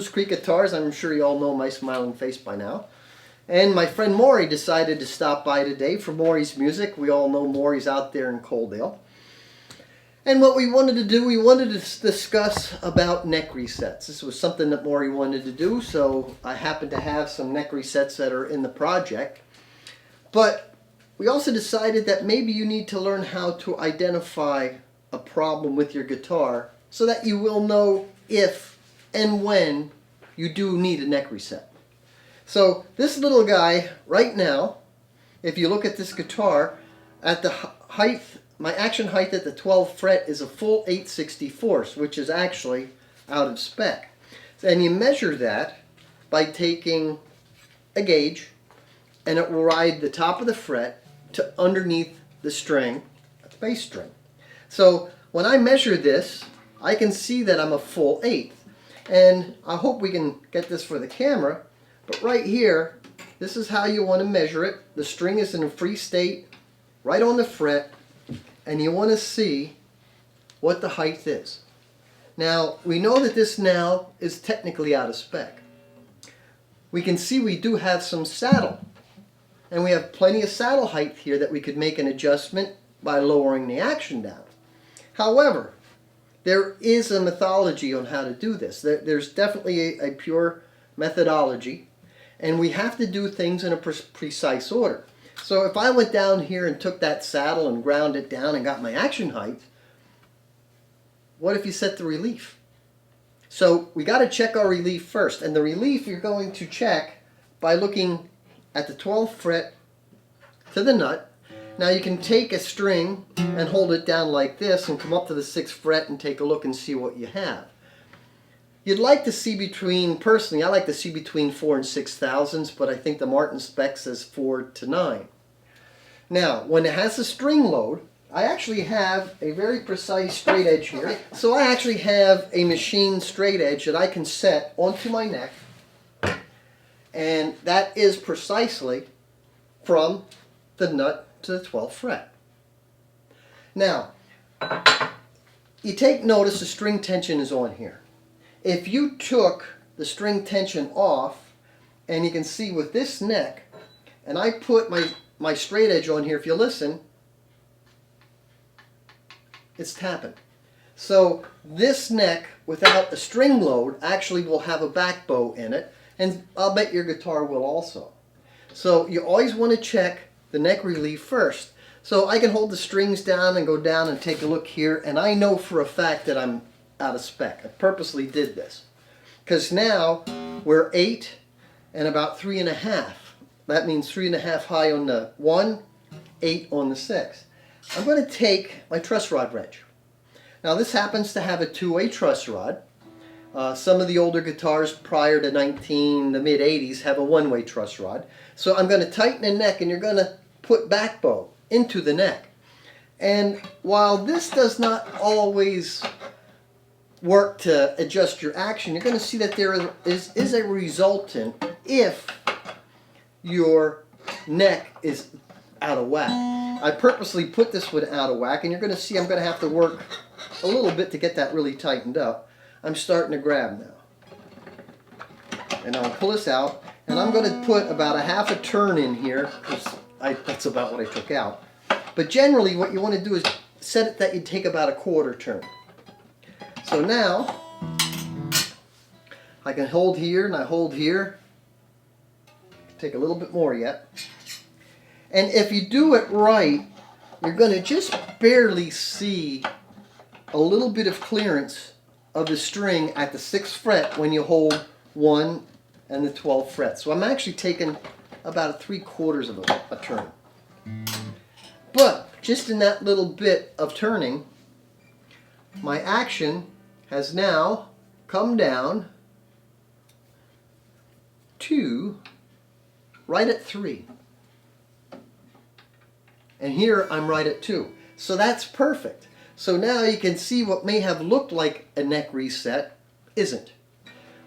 is Creek Guitars. I'm sure you all know my smiling face by now. And my friend Maury decided to stop by today for Maury's music. We all know Maury's out there in Coaldale. And what we wanted to do, we wanted to discuss about neck resets. This was something that Maury wanted to do, so I happen to have some neck resets that are in the project. But we also decided that maybe you need to learn how to identify a problem with your guitar so that you will know if and when you do need a neck reset. So this little guy right now, if you look at this guitar, at the height, my action height at the 12th fret is a full 8/64, which is actually out of spec. And you measure that by taking a gauge, and it will ride the top of the fret to underneath the string, the bass string. So when I measure this, I can see that I'm a full 8th. And I hope we can get this for the camera, but right here, this is how you want to measure it. The string is in a free state, right on the fret, and you want to see what the height is. Now, we know that this now is technically out of spec. We can see we do have some saddle, and we have plenty of saddle height here that we could make an adjustment by lowering the action down. However, there is a methodology on how to do this. There's definitely a pure methodology, and we have to do things in a precise order. So if I went down here and took that saddle and ground it down and got my action height, what if you set the relief? So we got to check our relief first, and the relief you're going to check by looking at the 12th fret to the nut. Now you can take a string and hold it down like this and come up to the 6th fret and take a look and see what you have. You'd like to see between, personally, I like to see between 4 and 6 thousandths, but I think the Martin spec says 4 to 9. Now, when it has a string load, I actually have a very precise straight edge here. So I actually have a machine straight edge that I can set onto my neck, and that is precisely from the nut to the 12th fret. Now, you take notice the string tension is on here. If you took the string tension off, and you can see with this neck, and I put my straight edge on here, if you listen, it's tapping. So this neck without a string load actually will have a back bow in it, and I'll bet your guitar will also. So you always want to check the neck relief first. So I can hold the strings down and go down and take a look here, and I know for a fact that I'm out of spec. I purposely did this because now we're 8 and about 3.5. That means 3.5 high on the 1, 8 on the 6. I'm going to take my truss rod wrench. Now this happens to have a two-way truss rod. Some of the older guitars prior to the mid-80s have a one-way truss rod. So I'm going to tighten the neck, and you're going to put back bow into the neck. And while this does not always work to adjust your action, you're going to see that there is a resultant if your neck is out of whack. I purposely put this one out of whack, and you're going to see I'm going to have to work a little bit to get that really tightened up. I'm starting to grab now. And I'll pull this out, and I'm going to put about a half a turn in here, because that's about what I took out. But generally what you want to do is set it that you take about a quarter turn. So now I can hold here and I hold here. Take a little bit more yet. And if you do it right, you're going to just barely see a little bit of clearance of the string at the 6th fret when you hold 1 and the 12th fret. So I'm actually taking about 3/4 of a turn. But just in that little bit of turning, my action has now come down to right at 3. And here I'm right at 2. So that's perfect. So now you can see what may have looked like a neck reset isn't.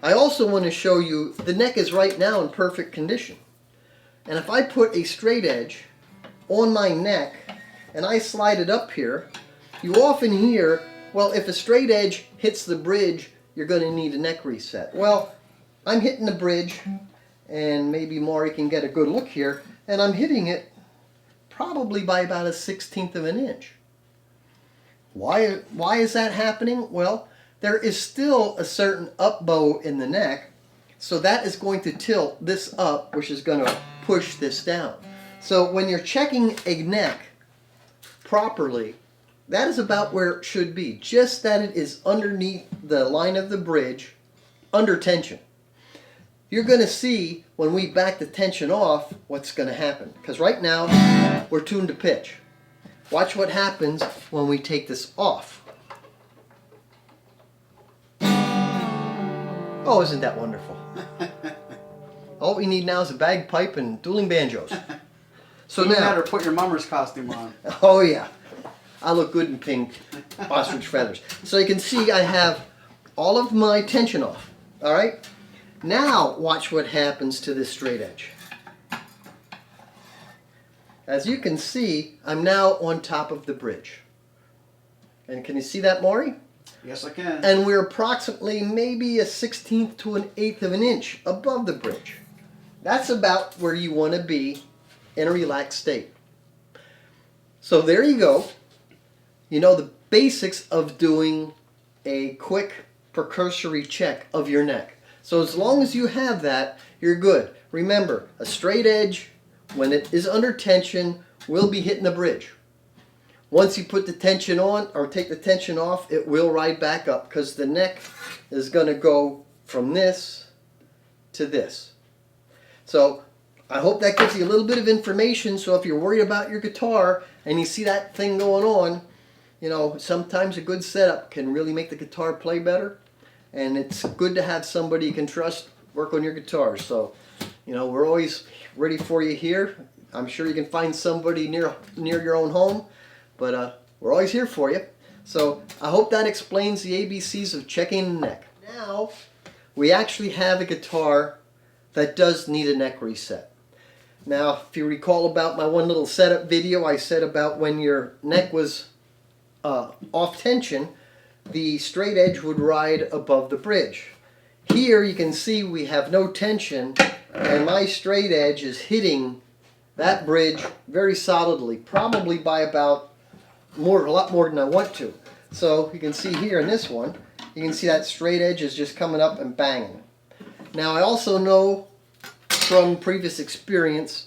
I also want to show you the neck is right now in perfect condition. And if I put a straight edge on my neck and I slide it up here, you often hear, well, if a straight edge hits the bridge, you're going to need a neck reset. Well, I'm hitting the bridge, and maybe Maury can get a good look here, and I'm hitting it probably by about 1/16 of an inch. Why is that happening? Well, there is still a certain up bow in the neck, so that is going to tilt this up, which is going to push this down. So when you're checking a neck properly, that is about where it should be, just that it is underneath the line of the bridge, under tension. You're going to see when we back the tension off what's going to happen, because right now we're tuned to pitch. Watch what happens when we take this off. Oh, isn't that wonderful? All we need now is a bagpipe and dueling banjos. So you now, better put your mummer's costume on. Oh yeah, I look good in pink ostrich feathers. So you can see I have all of my tension off. All right. Now watch what happens to this straight edge. As you can see, I'm now on top of the bridge. And can you see that, Maury? Yes, I can. And we're approximately maybe 1/16 to 1/8 of an inch above the bridge. That's about where you want to be in a relaxed state. So there you go. You know the basics of doing a quick precursory check of your neck. So as long as you have that, you're good. Remember, a straight edge, when it is under tension, will be hitting the bridge. Once you put the tension on or take the tension off, it will ride back up, because the neck is going to go from this to this. So I hope that gives you a little bit of information. So if you're worried about your guitar and you see that thing going on, you know, sometimes a good setup can really make the guitar play better. And it's good to have somebody you can trust work on your guitar. So, you know, we're always ready for you here. I'm sure you can find somebody near your own home, but we're always here for you. So I hope that explains the ABCs of checking the neck. Now we actually have a guitar that does need a neck reset. Now, if you recall about my one little setup video, I said about when your neck was off tension, the straight edge would ride above the bridge. Here you can see we have no tension, and my straight edge is hitting that bridge very solidly, probably by about a lot more than I want to. So you can see here in this one, you can see that straight edge is just coming up and banging. Now I also know from previous experience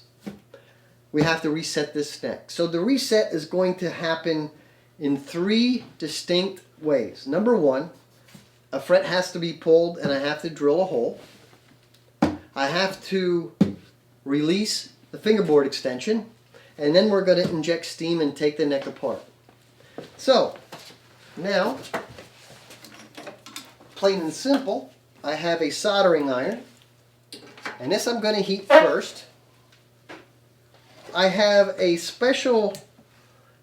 we have to reset this neck. So the reset is going to happen in 3 distinct ways. Number 1, a fret has to be pulled and I have to drill a hole. I have to release the fingerboard extension, and then we're going to inject steam and take the neck apart. So now, plain and simple, I have a soldering iron, and this I'm going to heat first. I have a special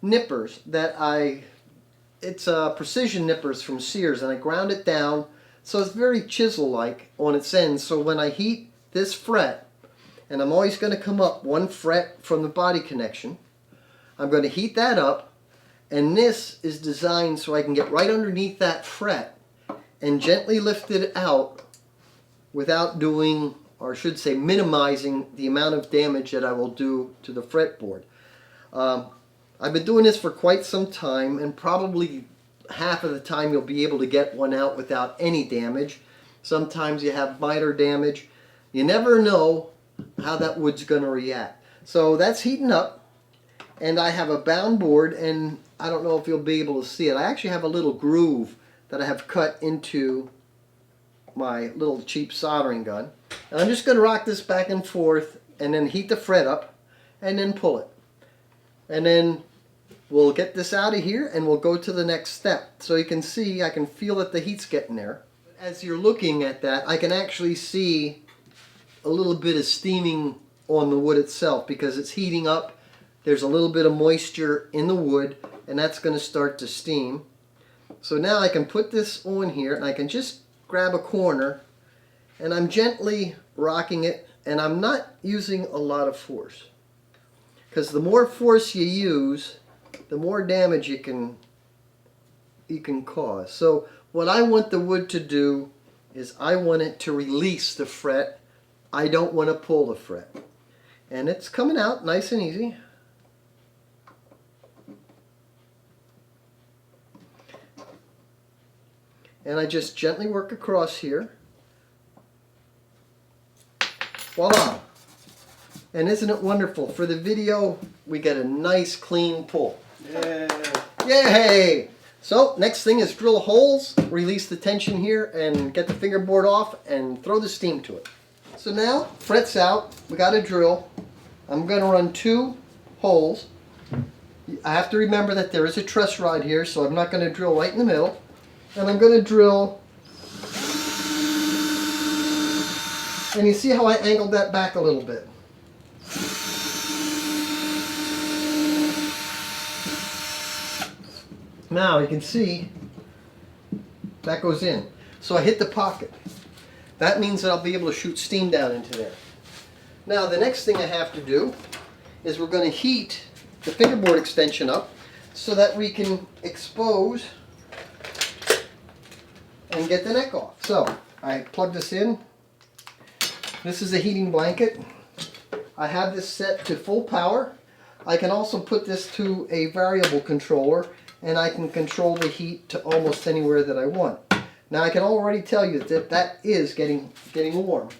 nippers that it's precision nippers from Sears, and I ground it down so it's very chisel-like on its end. So when I heat this fret, and I'm always going to come up 1 fret from the body connection, I'm going to heat that up, and this is designed so I can get right underneath that fret and gently lift it out without doing, or I should say minimizing, the amount of damage that I will do to the fretboard. I've been doing this for quite some time, and probably half of the time you'll be able to get one out without any damage. Sometimes you have minor damage. You never know how that wood's going to react. So that's heating up, and I have a bound board, and I don't know if you'll be able to see it. I actually have a little groove that I have cut into my little cheap soldering gun. And I'm just going to rock this back and forth and then heat the fret up and then pull it. And then we'll get this out of here and we'll go to the next step. So you can see, I can feel that the heat's getting there. As you're looking at that, I can actually see a little bit of steaming on the wood itself because it's heating up. There's a little bit of moisture in the wood, and that's going to start to steam. So now I can put this on here, and I can just grab a corner, and I'm gently rocking it, and I'm not using a lot of force. Because the more force you use, the more damage you can cause. So what I want the wood to do is I want it to release the fret. I don't want to pull the fret. And it's coming out nice and easy. And I just gently work across here. Voila! And isn't it wonderful? For the video, we get a nice clean pull. Yay! Yay! So, next thing is drill holes, release the tension here, and get the fingerboard off, and throw the steam to it. So now, frets out, we got a drill. I'm going to run 2 holes. I have to remember that there is a truss rod here, so I'm not going to drill right in the middle. And I'm going to drill, and you see how I angled that back a little bit. Now you can see that goes in. So I hit the pocket. That means that I'll be able to shoot steam down into there. Now the next thing I have to do is we're going to heat the fingerboard extension up so that we can expose and get the neck off. So I plug this in. This is a heating blanket. I have this set to full power. I can also put this to a variable controller, and I can control the heat to almost anywhere that I want. Now I can already tell you that that is getting warm.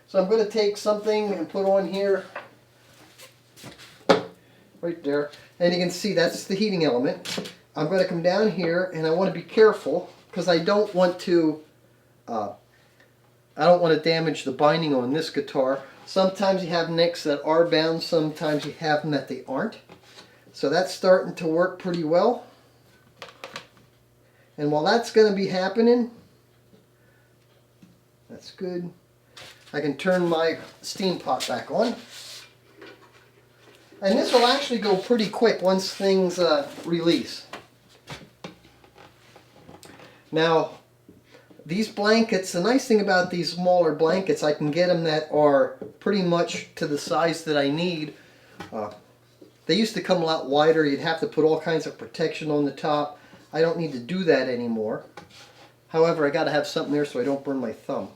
So I'm going to take something and put on here, right there, and you can see that's the heating element. I'm going to come down here, and I want to be careful because I don't want to damage the binding on this guitar. Sometimes you have necks that are bound, sometimes you have them that they aren't. So that's starting to work pretty well. And while that's going to be happening, that's good. I can turn my steam pot back on. And this will actually go pretty quick once things release. Now, these blankets, the nice thing about these smaller blankets, I can get them that are pretty much to the size that I need. They used to come a lot wider. You'd have to put all kinds of protection on the top. I don't need to do that anymore. However, I got to have something there so I don't burn my thumb.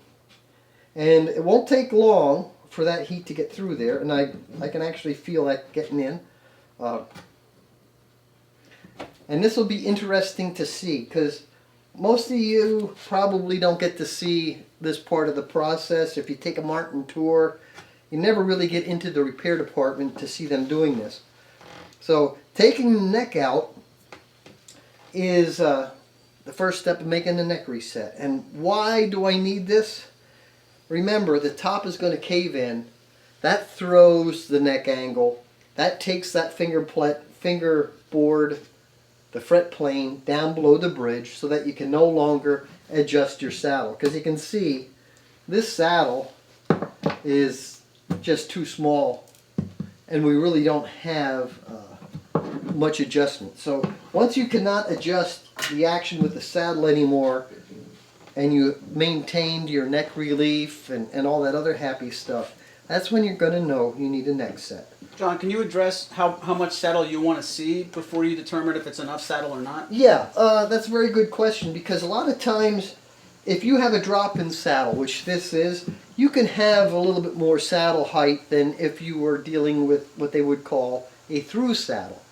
And it won't take long for that heat to get through there, and I can actually feel that getting in. And this will be interesting to see, because most of you probably don't get to see this part of the process. If you take a Martin tour, you never really get into the repair department to see them doing this. So taking the neck out is the first step of making the neck reset. And why do I need this? Remember, the top is going to cave in. That throws the neck angle. That takes that fingerboard, the fret plane, down below the bridge so that you can no longer adjust your saddle. Because you can see this saddle is just too small, and we really don't have much adjustment. So once you cannot adjust the action with the saddle anymore, and you maintained your neck relief and all that other happy stuff, that's when you're going to know you need a neck set. John, can you address how much saddle you want to see before you determine if it's enough saddle or not? Yeah, that's a very good question, because a lot of times if you have a drop-in saddle, which this is, you can have a little bit more saddle height than if you were dealing with what they would call a through saddle.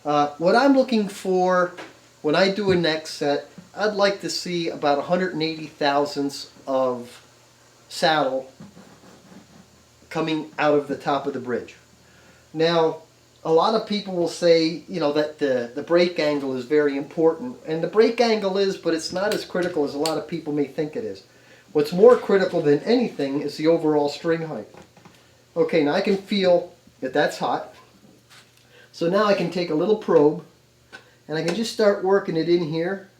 What I'm looking for when I do a neck set, I'd like to see about 180 thousandths of saddle coming out of the top of the bridge. Now, a lot of people will say, you know, that the break angle is very important, and the break angle is, but it's not as critical as a lot of people may think it is. What's more critical than anything is the overall string height. Okay, now I can feel that that's hot. So now I can take a little probe, and I can just start working it in here.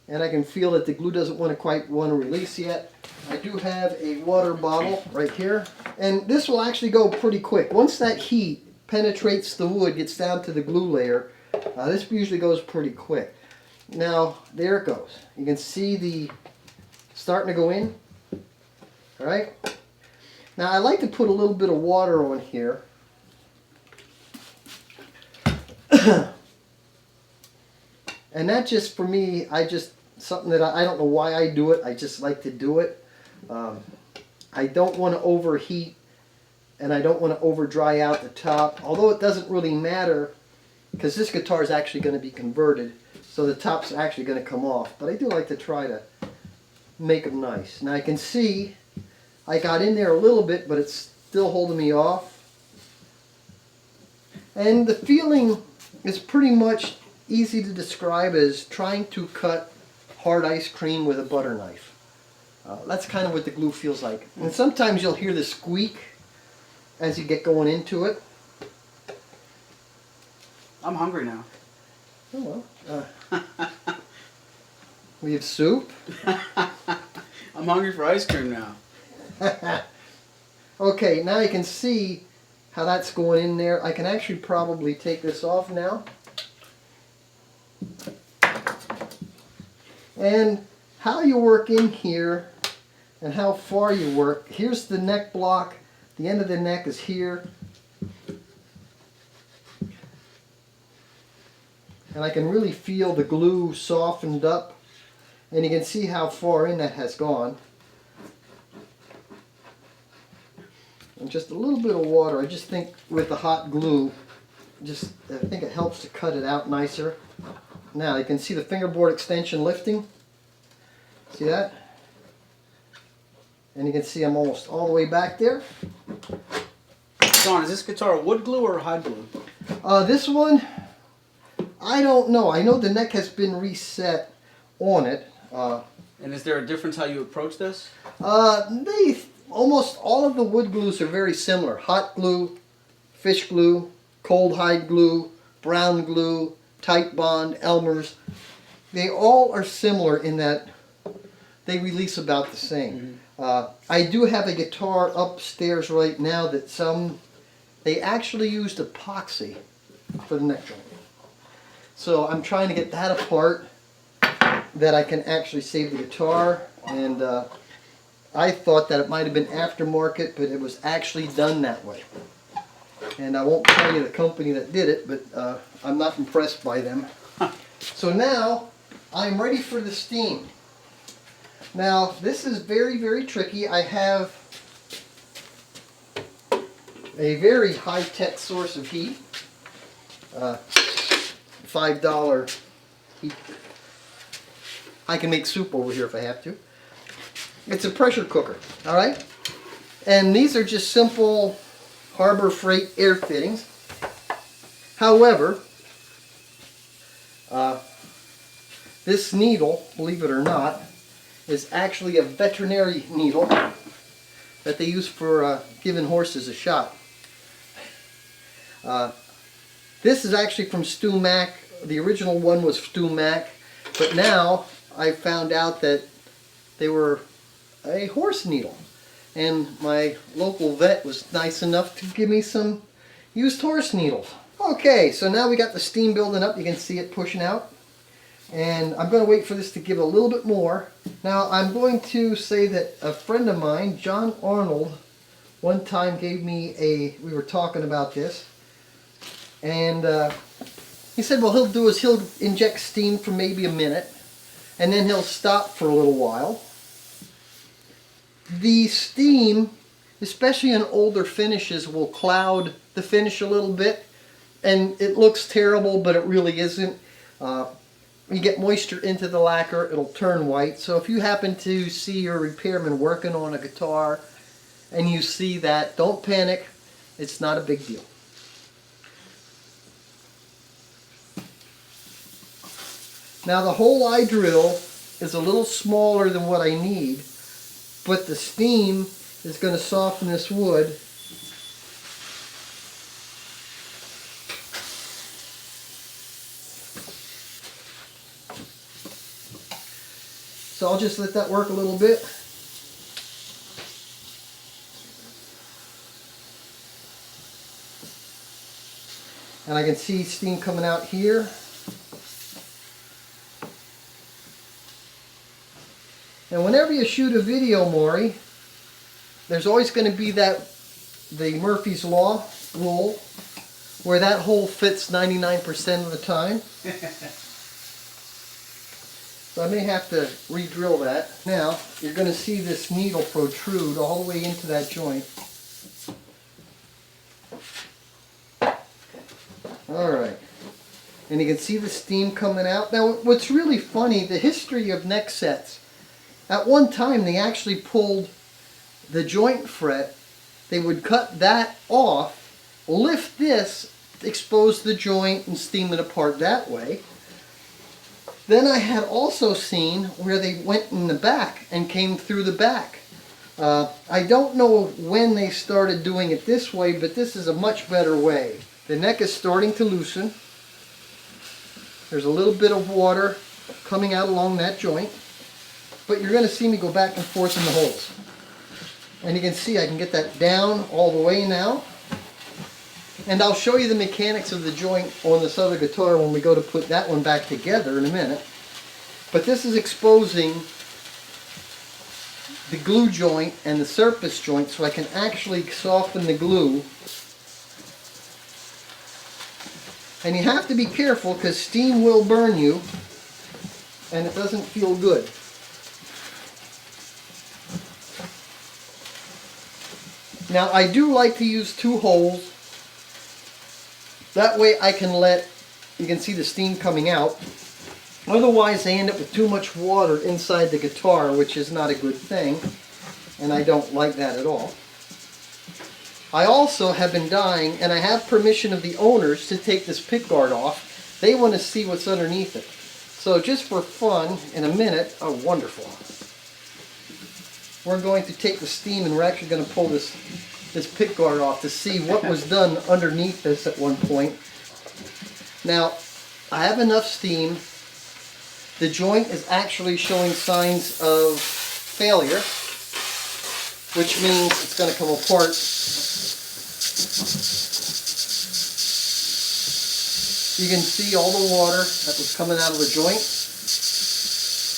And I can feel that the glue doesn't quite want to release yet. I do have a water bottle right here, and this will actually go pretty quick. Once that heat penetrates the wood, gets down to the glue layer, this usually goes pretty quick. Now, there it goes. You can see the starting to go in. All right. Now, I like to put a little bit of water on here. And that just, for me, I just something that I don't know why I do it. I just like to do it. I don't want to overheat, and I don't want to over dry out the top, although it doesn't really matter because this guitar is actually going to be converted, so the top's actually going to come off. But I do like to try to make them nice. Now I can see I got in there a little bit, but it's still holding me off. And the feeling is pretty much easy to describe as trying to cut hard ice cream with a butter knife. That's kind of what the glue feels like. And sometimes you'll hear the squeak as you get going into it. I'm hungry now. Oh well. We have soup. I'm hungry for ice cream now. Okay, now you can see how that's going in there. I can actually probably take this off now. And how you work in here and how far you work. Here's the neck block. The end of the neck is here. And I can really feel the glue softened up. And you can see how far in that has gone. And just a little bit of water. I just think with the hot glue, I think it helps to cut it out nicer. Now you can see the fingerboard extension lifting. See that? And you can see I'm almost all the way back there. John, is this guitar wood glue or hide glue? This one, I don't know. I know the neck has been reset on it. And is there a difference how you approach this? Almost all of the wood glues are very similar. Hot glue, fish glue, cold hide glue, brown glue, tight bond, Elmer's. They all are similar in that they release about the same. I do have a guitar upstairs right now that they actually used epoxy for the neck joint. So I'm trying to get that apart that I can actually save the guitar. And I thought that it might have been aftermarket, but it was actually done that way. And I won't tell you the company that did it, but I'm not impressed by them. So now I'm ready for the steam. Now this is very, very tricky. I have a very high-tech source of heat. $5 heat. I can make soup over here if I have to. It's a pressure cooker, all right? And these are just simple Harbor Freight air fittings. However, this needle, believe it or not, is actually a veterinary needle that they use for giving horses a shot. This is actually from Stu Mac. The original one was Stu Mac, but now I found out that they were a horse needle, and my local vet was nice enough to give me some used horse needles. Okay, so now we got the steam building up. You can see it pushing out, and I'm going to wait for this to give a little bit more. Now I'm going to say that a friend of mine, John Arnold, one time gave me we were talking about this, and he said what he'll do is he'll inject steam for maybe a minute, and then he'll stop for a little while. The steam, especially in older finishes, will cloud the finish a little bit, and it looks terrible, but it really isn't. You get moisture into the lacquer, it'll turn white. So if you happen to see your repairman working on a guitar and you see that, don't panic. It's not a big deal. Now the hole I drill is a little smaller than what I need, but the steam is going to soften this wood. So I'll just let that work a little bit. And I can see steam coming out here. And whenever you shoot a video, Maury, there's always going to be the Murphy's Law rule, where that hole fits 99% of the time. So I may have to re-drill that. Now, you're going to see this needle protrude all the way into that joint. Alright. And you can see the steam coming out. Now, what's really funny, the history of neck sets, at one time they actually pulled the joint fret. They would cut that off, lift this, expose the joint, and steam it apart that way. Then I had also seen where they went in the back and came through the back. I don't know when they started doing it this way, but this is a much better way. The neck is starting to loosen. There's a little bit of water coming out along that joint, but you're going to see me go back and forth in the holes. And you can see I can get that down all the way now. And I'll show you the mechanics of the joint on this other guitar when we go to put that one back together in a minute. But this is exposing the glue joint and the surface joint so I can actually soften the glue. And you have to be careful because steam will burn you and it doesn't feel good. Now I do like to use 2 holes. That way I can you can see the steam coming out. Otherwise I end up with too much water inside the guitar, which is not a good thing. And I don't like that at all. I also have been dying, and I have permission of the owners to take this pick guard off. They want to see what's underneath it. So just for fun, in a minute, oh wonderful. We're going to take the steam and we're actually going to pull this pick guard off to see what was done underneath this at one point. Now, I have enough steam. The joint is actually showing signs of failure, which means it's going to come apart. You can see all the water that was coming out of the joint.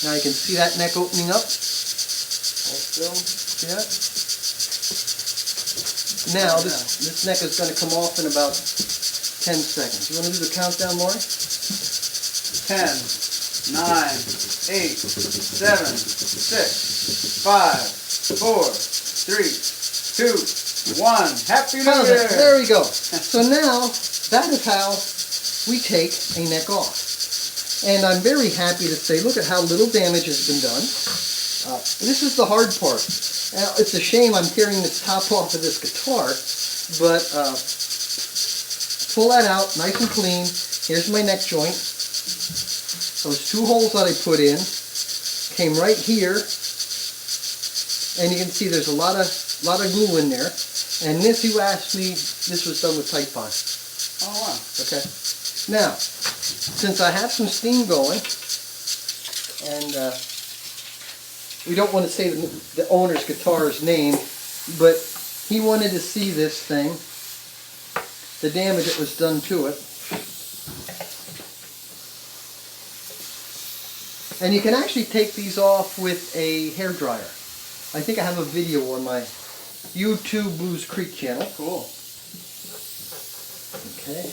Now you can see that neck opening up. Also, see that? Now this neck is going to come off in about 10 seconds. You want to do the countdown, Maury? 10, 9, 8, 7, 6, 5, 4, 3, 2, 1. Happy New Year! There we go. So now that is how we take a neck off. And I'm very happy to say, look at how little damage has been done. This is the hard part. Now, it's a shame I'm tearing this top off of this guitar, but pull that out nice and clean. Here's my neck joint. Those 2 holes that I put in came right here, and you can see there's a lot of glue in there. And this, you asked me, this was done with Tite Bond. Oh wow. Okay. Now, since I have some steam going, and we don't want to say the owner's guitar's name, but he wanted to see this thing, the damage that was done to it. And you can actually take these off with a hairdryer. I think I have a video on my YouTube Blues Creek channel. Cool. Okay.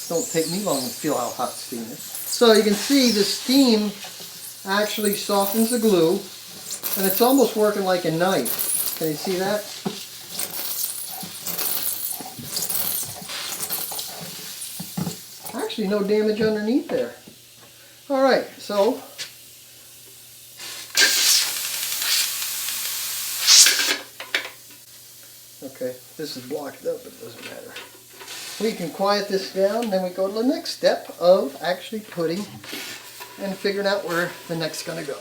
Don't take me long to feel how hot steam is. So you can see the steam actually softens the glue, and it's almost working like a knife. Can you see that? Actually, no damage underneath there. Alright, so okay, this is blocked up, it doesn't matter. We can quiet this down, then we go to the next step of actually putting and figuring out where the neck's going to go.